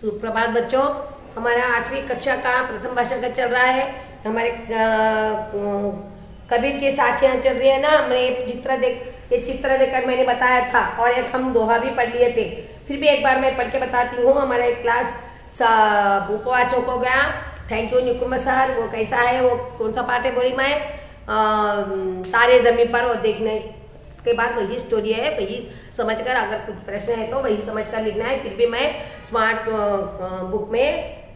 सुप्रभात बच्चों, हमारा 8वीं कक्षा का प्रथम भाषा का चल रहा है। हमारे कबीर की साखियां चल रही है ना। मैं ये चित्र देखकर मैंने बताया था और एक हम दोहा भी पढ़ लिए थे। फिर भी एक बार मैं पढ़ के बताती हूँ। हमारा एक क्लास उपवाचक हो गया। Thank you Nikumbh sir. वो कैसा है, वो कौन सा पाठ है बोली मैं तारे जमीन पर, वो देखने के बाद वही स्टोरी है, वही समझकर अगर कुछ प्रश्न है तो वही समझकर लिखना है। फिर भी मैं स्मार्ट बुक में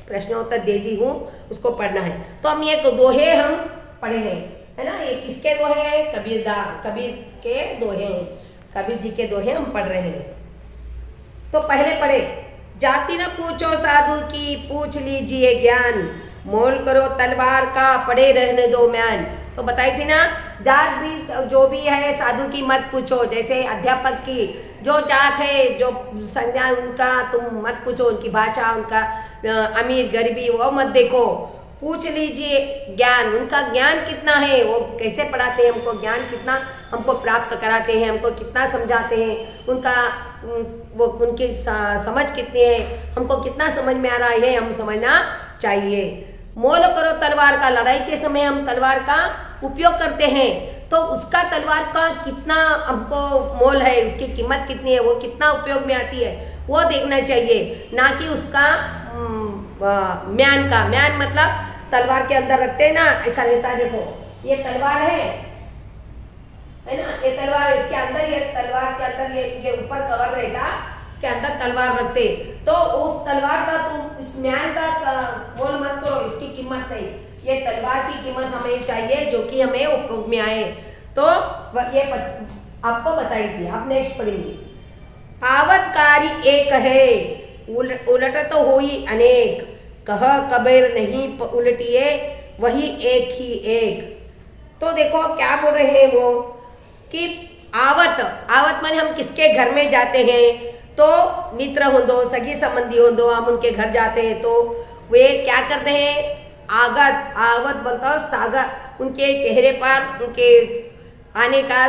प्रश्नोत्तर दे दी हूँ, उसको पढ़ना है। तो हम ये दोहे हम पढ़े हैं, है ना। ये किसके दोहे हैं? कबीर के दोहे हैं। कबीर जी के दोहे हम पढ़ रहे हैं। तो पहले पढ़े, जाति न पूछो साधु की, पूछ लीजिए ज्ञान, मोल करो तलवार का, पड़े रहने दो म्यान। तो बताई थी ना, जात भी जो भी है साधु की मत पूछो। जैसे अध्यापक की जो जात है, जो संज्ञा उनका तुम मत पूछो, उनकी भाषा, उनका अमीर गरीबी वो मत देखो। पूछ लीजिए ज्ञान, उनका ज्ञान कितना है, वो कैसे पढ़ाते हैं हमको, ज्ञान कितना हमको प्राप्त कराते हैं, हमको कितना समझाते हैं, उनका वो उनकी समझ कितनी है, हमको कितना समझ में आ रहा है, हम समझना चाहिए। मोल करो तलवार का, लड़ाई के समय हम तलवार का उपयोग करते हैं तो उसका तलवार का कितना हमको मोल है, उसकी कीमत कितनी है, वो कितना उपयोग में आती है, वो देखना चाहिए। ना कि उसका म्यान का। म्यान मतलब तलवार के अंदर रखते हैं ना, ऐसा रहता है। देखो ये तलवार है ना, ये तलवार है, इसके अंदर ये तलवार के अंदर ये ऊपर कवर रहेगा, इसके अंदर तलवार रखते। तो उस तलवार का तुम इस म्यान का मोल मत करो, इसकी कीमत नहीं। ये तलवार की कीमत हमें चाहिए जो कि हमें उपयोग में आए। तो ये आपको बताई थी। अब नेक्स्ट पढ़ेंगे। आवतकारी एक है, उलट तो हुई अनेक, कह कबीर नहीं उलटिए, वही एक ही एक। तो देखो क्या बोल रहे हैं वो कि आवत माने हम किसके घर में जाते हैं, तो मित्र हो दो, सगी संबंधी हो दो, हम उनके घर जाते हैं तो वे क्या करते हैं, आवत बोलता हो स्वागत। उनके चेहरे पर, उनके आने का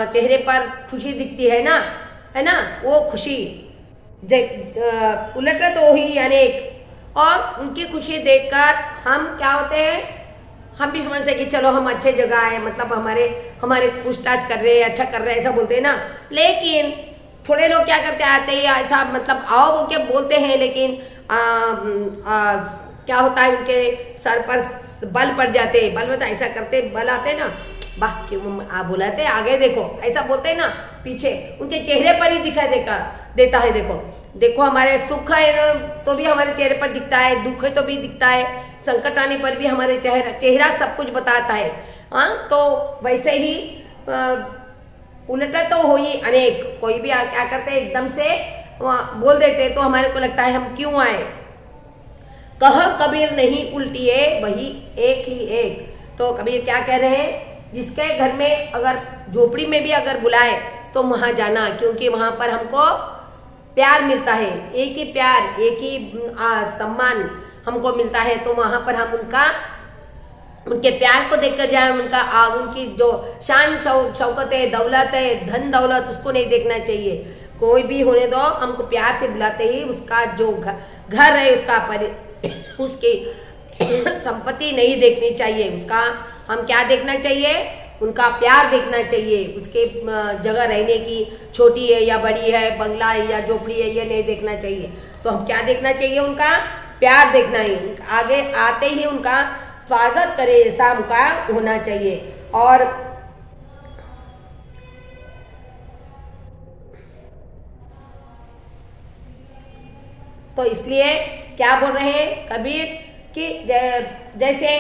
चेहरे पर खुशी दिखती है ना, वो खुशी उलट तो ही अनेक। और उनकी खुशी देखकर हम क्या होते हैं, हम भी समझते हैं कि चलो हम अच्छे जगह आए, मतलब हमारे पूछताछ कर रहे हैं, अच्छा कर रहे हैं, ऐसा बोलते हैं ना। लेकिन थोड़े लोग क्या करते आते हैं ऐसा, मतलब आओ बोल के बोलते हैं, लेकिन क्या होता है, उनके सर पर बल पड़ जाते हैं। बल मतलब ऐसा करते, बल आते ना, वाह क्यों बुलाते आगे देखो, ऐसा बोलते हैं ना, पीछे उनके चेहरे पर ही दिखाई देता है। देखो हमारे सुख है तो भी हमारे चेहरे पर दिखता है, दुख है तो भी दिखता है, संकट आने पर भी हमारे चेहरा सब कुछ बताता है। तो वैसे ही उलटा तो हो ही अनेक। कोई भी क्या करते हैं, एकदम से बोल देते तो हमारे को लगता है हम क्यों आए। कह कबीर नहीं उल्टिए, वही एक ही एक। तो कबीर क्या कह रहे हैं, जिसके घर में अगर झोपड़ी में भी अगर बुलाए तो वहां जाना, क्योंकि वहां पर हमको प्यार मिलता है, एक ही प्यार, एक ही सम्मान हमको मिलता है। तो वहां पर हम उनके प्यार को देखकर जाए, उनकी जो शान शौकत है, दौलत है, धन दौलत, उसको नहीं देखना चाहिए। कोई भी होने दो, हमको प्यार से बुलाते ही उसका जो घर है, उसकी संपत्ति नहीं देखनी चाहिए। उसका हम क्या देखना चाहिए, उनका प्यार देखना चाहिए। उसके जगह रहने की छोटी है या बड़ी है, बंगला है या झोपड़ी है, ये नहीं देखना चाहिए। तो हम क्या देखना चाहिए, उनका प्यार देखना है। आगे आते ही उनका स्वागत करे, ऐसा उनका होना चाहिए। और तो इसलिए क्या बोल रहे हैं कबीर कि जैसे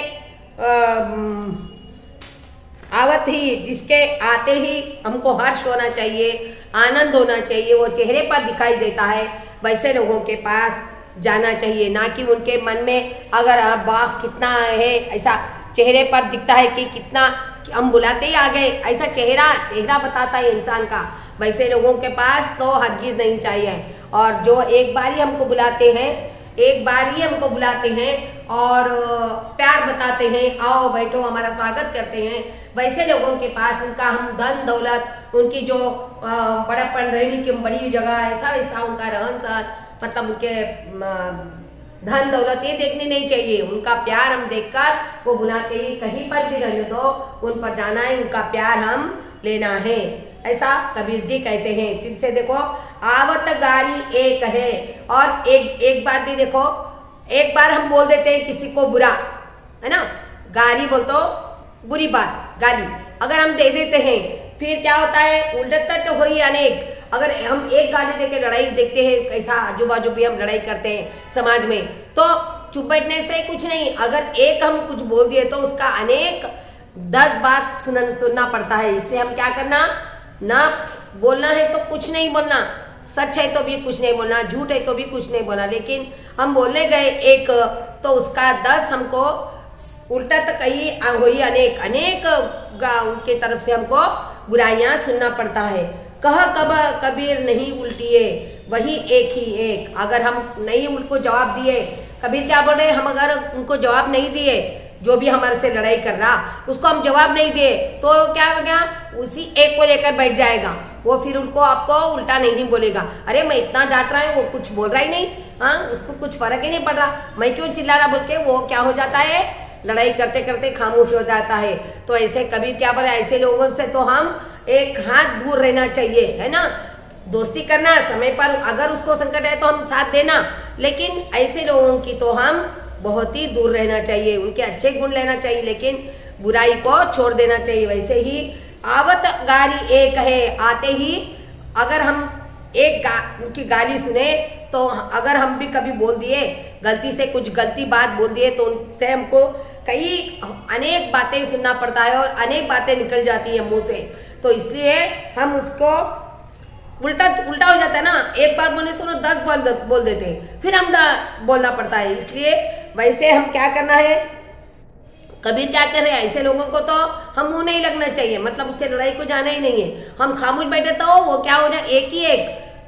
आवत ही, जिसके आते ही हमको हर्ष होना चाहिए, आनंद होना चाहिए, वो चेहरे पर दिखाई देता है, वैसे लोगों के पास जाना चाहिए। ना कि उनके मन में अगर वाह कितना है, ऐसा चेहरे पर दिखता है कि कितना, हम बुलाते ही आ गए, ऐसा चेहरा बताता है इंसान का, वैसे लोगों के पास तो हरगिज नहीं चाहिए। और जो एक बार ही हमको बुलाते हैं, एक बार ही हमको बुलाते हैं और प्यार बताते हैं, आओ बैठो, हमारा स्वागत करते हैं। वैसे लोगों के पास उनका हम धन दौलत, उनकी जो बड़ापन, रहने की बड़ी जगह, ऐसा वैसा उनका रहन सहन, मतलब उनके धन दौलत ये देखने नहीं चाहिए। उनका प्यार हम देखकर वो बुलाते ही, कहीं पर भी रहने दो, उन पर जाना है, उनका प्यार हम लेना है, ऐसा कबीर जी कहते हैं। फिर से देखो, आवत गारी एक है, और एक बार भी देखो, एक बार हम बोल देते हैं किसी को बुरा, है ना, गाली बोल तो बुरी बात, गाली अगर हम दे देते हैं, फिर क्या होता है, उल्टा तो हो ही अनेक। अगर हम एक गाली देके लड़ाई देखते हैं, कैसा आजू बाजू भी हम लड़ाई करते हैं समाज में, तो चुप बैठने से कुछ नहीं, अगर एक हम कुछ बोल दिए तो उसका अनेक 10 बात सुनना पड़ता है। इसलिए हम क्या करना, ना बोलना है तो कुछ नहीं बोलना, सच है तो भी कुछ नहीं बोलना, झूठ है तो भी कुछ नहीं बोलना, लेकिन हम बोलने गए एक तो उसका 10 हमको उल्टा तो कहीं वही अनेक उनके तरफ से हमको बुराइयां सुनना पड़ता है। कह कब कबीर नहीं उल्टिए, वही एक ही एक। अगर हम नहीं उनको जवाब दिए, कबीर क्या बोल रहे, हम अगर उनको जवाब नहीं दिए, जो भी हमारे से लड़ाई कर रहा उसको हम जवाब नहीं दिए, तो क्या हो गया, उसी एक को लेकर बैठ जाएगा वो, फिर उनको आपको उल्टा नहीं बोलेगा, अरे मैं इतना डांट रहा है, वो कुछ बोल रहा ही नहीं, हाँ उसको कुछ फर्क ही नहीं पड़ रहा, मैं क्यों चिल्ला रहा बोल के वो क्या हो जाता है, लड़ाई करते करते खामोश हो जाता है। तो ऐसे कबीर क्या बोले, ऐसे लोगों से तो हम एक हाथ दूर रहना चाहिए, है ना। दोस्ती करना समय पर, अगर उसको संकट है तो हम साथ देना, लेकिन ऐसे लोगों की तो हम बहुत ही दूर रहना चाहिए, उनके अच्छे गुण लेना चाहिए, लेकिन बुराई को छोड़ देना चाहिए। वैसे ही आवत गारी एक है, आते ही अगर हम उनकी गाली सुने, तो अगर हम भी कभी बोल दिए गलती से, कुछ गलती बात बोल दिए, तो उनसे हमको कई अनेक बातें सुनना पड़ता है और अनेक बातें निकल जाती है मुंह से। तो इसलिए हम उसको उल्टा हो जाता है ना, एक बार बोले तो 10 बोल देते हैं, फिर हम बोलना पड़ता है। इसलिए वैसे हम क्या करना है, कबीर क्या कर रहे हैं, ऐसे लोगों को तो हम मुंह नहीं लगना चाहिए, मतलब उसके लड़ाई को जाना ही नहीं है। हम खामोश बैठे तो वो क्या हो जाए,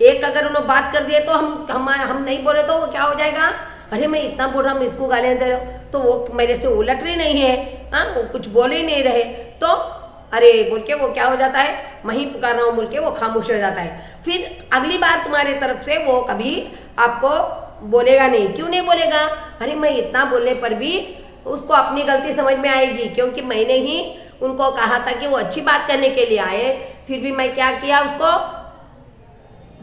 एक अगर उन्होंने बात कर दिए तो हम नहीं बोले तो वो क्या हो जाएगा, अरे मैं इतना बोल रहा हूँ, इसको गालियां दे रहा हूँ, तो वो मेरे से उलट रही नहीं है, हाँ वो कुछ बोले ही नहीं रहे, तो अरे बोल के वो क्या हो जाता है, मैं ही पुकार रहा हूँ बोल के वो खामोश हो जाता है। फिर अगली बार तुम्हारे तरफ से वो कभी आपको बोलेगा नहीं। क्यों नहीं बोलेगा, अरे मैं इतना बोलने पर भी उसको अपनी गलती समझ में आएगी, क्योंकि मैंने ही उनको कहा था कि वो अच्छी बात करने के लिए आए, फिर भी मैं क्या किया, उसको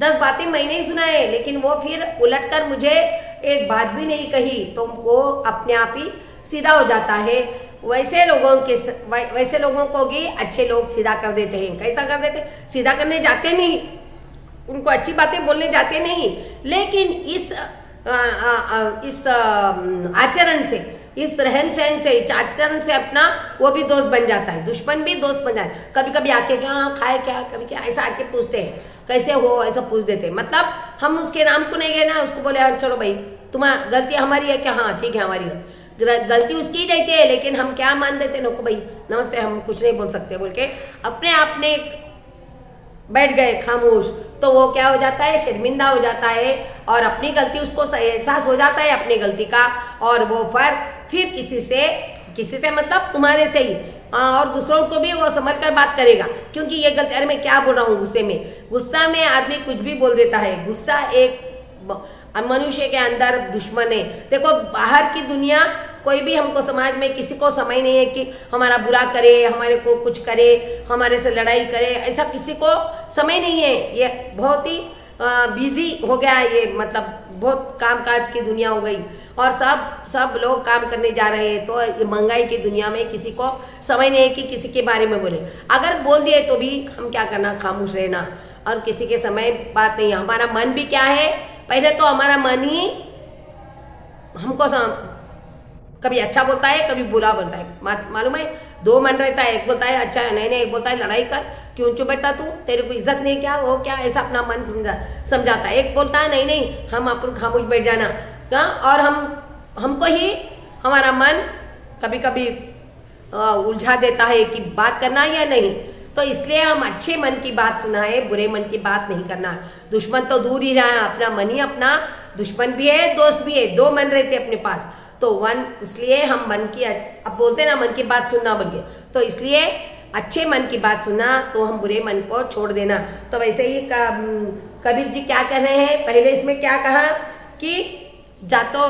10 बातें मैंने ही सुनाए, लेकिन वो फिर उलटकर मुझे एक बात भी नहीं कही, तो वो अपने आप ही सीधा हो जाता है। वैसे लोगों को भी अच्छे लोग सीधा कर देते हैं। कैसा कर देते, सीधा करने जाते नहीं, उनको अच्छी बातें बोलने जाते नहीं, लेकिन इस आचरण से, इस रहन सहन से, इस आचरण से अपना वो भी दोस्त बन जाता है, दुश्मन भी दोस्त बन जाता है। कभी कभी आके क्या खाए, क्या कभी क्या ऐसा आके पूछते हैं, कैसे हो, ऐसा पूछ देते हैं, मतलब हम उसके नाम को नहीं गए ना, उसको बोले चलो भाई तुम्हारी गलती हमारी है क्या, हाँ ठीक है हमारी है, गलती उसकी ही रहती है, लेकिन हम क्या मान देते नको भाई नमस्ते, हम कुछ नहीं बोल सकते बोल के अपने आप ने बैठ गए खामोश, तो वो क्या हो जाता है, शर्मिंदा हो जाता है, और अपनी गलती उसको एहसास हो जाता है अपनी गलती का, और वो फिर किसी से मतलब तुम्हारे से ही, और दूसरों को भी वो समझ कर बात करेगा, क्योंकि ये गलती, अरे मैं क्या बोल रहा हूँ, गुस्सा में आदमी कुछ भी बोल देता है। गुस्सा एक मनुष्य के अंदर दुश्मन है। देखो बाहर की दुनिया, कोई भी हमको समाज में किसी को समय नहीं है कि हमारा बुरा करे, हमारे को कुछ करे, हमारे से लड़ाई करे, ऐसा किसी को समय नहीं है। ये बहुत ही बिजी हो गया है, ये मतलब बहुत कामकाज की दुनिया हो गई, और सब लोग काम करने जा रहे हैं, तो ये महंगाई की दुनिया में किसी को समय नहीं है कि किसी के बारे में बोले। अगर बोल दिए तो भी हम क्या करना, खामोश रहना, और किसी के समय बात नहीं है। हमारा मन भी क्या है, पहले तो हमारा मन ही हमको कभी अच्छा बोलता है, कभी बुरा बोलता है, मालूम है, 2 मन रहता है, एक बोलता है अच्छा है, नहीं एक बोलता है लड़ाई कर, क्यों चुप बैठा तू, तेरे को इज्जत नहीं क्या, वो क्या, ऐसा अपना मन समझाता है। एक बोलता है नहीं हम अपन खामोश बैठ जाना क्या, और हमको ही हमारा मन कभी कभी उलझा देता है कि बात करना या नहीं। तो इसलिए हम अच्छे मन की बात सुनाए, बुरे मन की बात नहीं करना। दुश्मन तो दूर ही रहा, अपना मन ही अपना दुश्मन भी है, दोस्त भी है, दो मन रहते अपने पास। तो इसलिए हम मन की, अब बोलते ना मन की बात सुनना बोल के, तो इसलिए अच्छे मन की बात सुना तो हम बुरे मन को छोड़ देना। तो वैसे ही कबीर जी क्या कह रहे हैं, पहले इसमें क्या कहा कि जा तो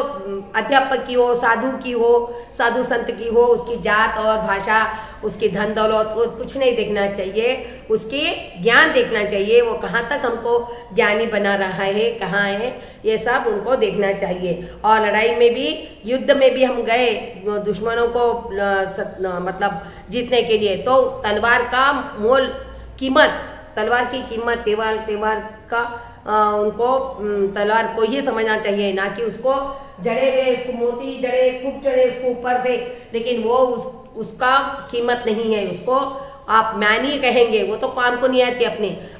अध्यापक की हो, साधु की हो, साधु संत की हो, उसकी जात और भाषा, उसकी धन दौलत को कुछ नहीं देखना चाहिए, उसकी ज्ञान देखना चाहिए, वो कहाँ तक हमको ज्ञानी बना रहा है, कहाँ है, ये सब उनको देखना चाहिए। और लड़ाई में भी, युद्ध में भी हम गए दुश्मनों को मतलब जीतने के लिए, तो तलवार का मोल कीमत, तलवार की कीमत, तेवर का उनको तलवार को ही समझना चाहिए, ना कि उसको जड़े हुए, उसको मोती जड़े, खूब चढ़े उसको ऊपर से, लेकिन वो उसका कीमत नहीं है, उसको आप मैनी कहेंगे, वो तो काम को नहीं आती,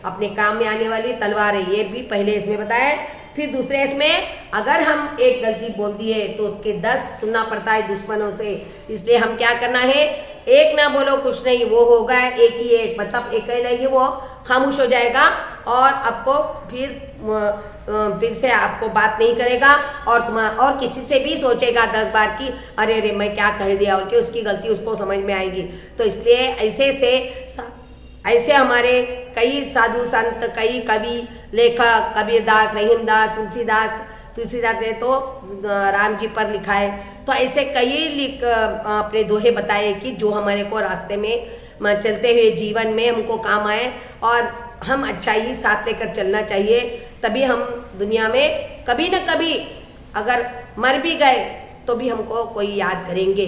अपने काम में आने वाली तलवार है। ये भी पहले इसमें बताया। फिर दूसरे इसमें अगर हम एक गलती बोल दिए तो उसके 10 सुनना पड़ता है दुश्मनों से। इसलिए हम क्या करना है, एक ना बोलो कुछ नहीं, वो होगा एक ही एक, मतलब एक ही नहीं, वो खामोश हो जाएगा और आपको फिर से आपको बात नहीं करेगा और किसी से भी सोचेगा 10 बार की अरे मैं क्या कह दिया, और कि उसकी गलती उसको समझ में आएगी। तो इसलिए ऐसे हमारे कई साधु संत, कई कवि लेखक, कबीरदास, रहीमदास, तुलसीदास ने तो राम जी पर लिखा है। तो ऐसे कई अपने दोहे बताए कि जो हमारे को रास्ते में चलते हुए जीवन में हमको काम आए, और हम अच्छाई साथ लेकर चलना चाहिए। तभी हम दुनिया में कभी न कभी अगर मर भी गए तो भी हमको कोई याद करेंगे।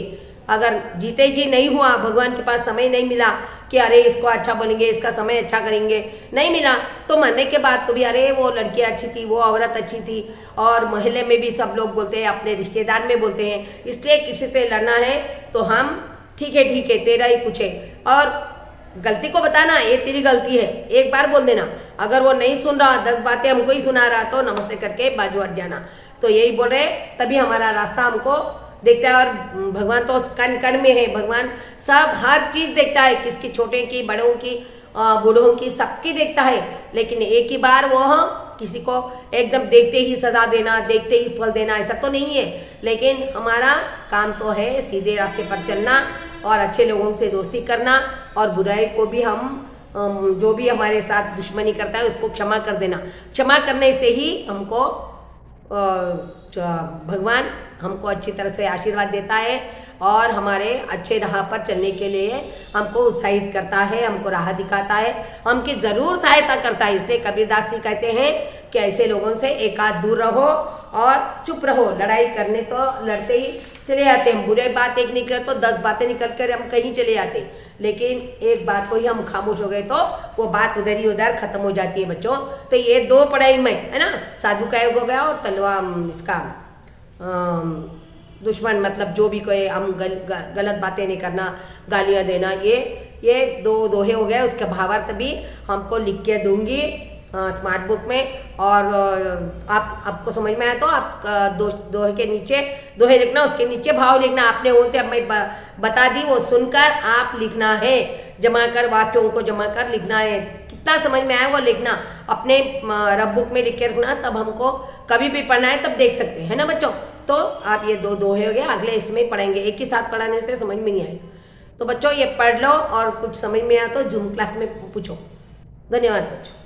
अगर जीते जी नहीं हुआ, भगवान के पास समय नहीं मिला कि अरे इसको अच्छा बोलेंगे, इसका समय अच्छा करेंगे, नहीं मिला, तो मरने के बाद तो भी अरे वो लड़की अच्छी थी, वो औरत अच्छी थी, और मोहल्ले में भी सब लोग बोलते हैं, अपने रिश्तेदार में बोलते हैं। इसलिए किसी से लड़ना है तो हम ठीक है तेरा ही कुछ है, और गलती को बताना ये तेरी गलती है, एक बार बोल देना। अगर वो नहीं सुन रहा, 10 बातें हमको ही सुना रहा, तो नमस्ते करके बाजू हट जाना। तो यही बोल रहे, तभी हमारा रास्ता हमको देखता है। और भगवान तो कण कण में है, भगवान सब हर चीज देखता है, किसकी, छोटे की, बड़ों की, बूढ़ों की, सबकी देखता है। लेकिन एक ही बार वो किसी को एकदम देखते ही सजा देना, देखते ही फल देना, ऐसा तो नहीं है। लेकिन हमारा काम तो है सीधे रास्ते पर चलना और अच्छे लोगों से दोस्ती करना, और बुराई को भी हम जो भी हमारे साथ दुश्मनी करता है उसको क्षमा कर देना। क्षमा करने से ही हमको भगवान हमको अच्छी तरह से आशीर्वाद देता है और हमारे अच्छे राह पर चलने के लिए हमको उत्साहित करता है, हमको राह दिखाता है, हमकी जरूर सहायता करता है। इसलिए कबीरदास जी कहते हैं कि ऐसे लोगों से एकाध दूर रहो और चुप रहो। लड़ाई करने तो लड़ते ही चले जाते हैं, बुरे बात एक निकले तो 10 बातें निकल कर हम कहीं चले जाते, लेकिन एक बात को ही हम खामोश हो गए तो वो बात उधर ही उधर खत्म हो जाती है बच्चों। तो ये 2 पढ़ाई में है ना, साधु का योग हो गया और तलवार इसका दुश्मन, मतलब जो भी कोई हम गलत बातें नहीं करना, गालियां देना, ये 2 दोहे हो गए। उसके भावार्थ भी हमको लिख के दूंगी स्मार्ट बुक में, और आपको समझ में आया तो आप दोहे के नीचे दोहे लिखना, उसके नीचे भाव लिखना। आपने उनसे मैं बता दी, वो सुनकर आप लिखना है, जमा कर वाक्यों को जमा कर लिखना है। कितना समझ में आया वो लिखना, अपने रफ बुक में लिख के रखना, तब हमको कभी भी पढ़ना है तब देख सकते हैं ना बच्चों। तो आप ये 2 दोहे हो गए, अगले इसमें पढ़ेंगे, एक ही साथ पढ़ाने से समझ में नहीं आएगा। तो बच्चों ये पढ़ लो, और कुछ समझ में आया तो जूम क्लास में पूछो। धन्यवाद बच्चों।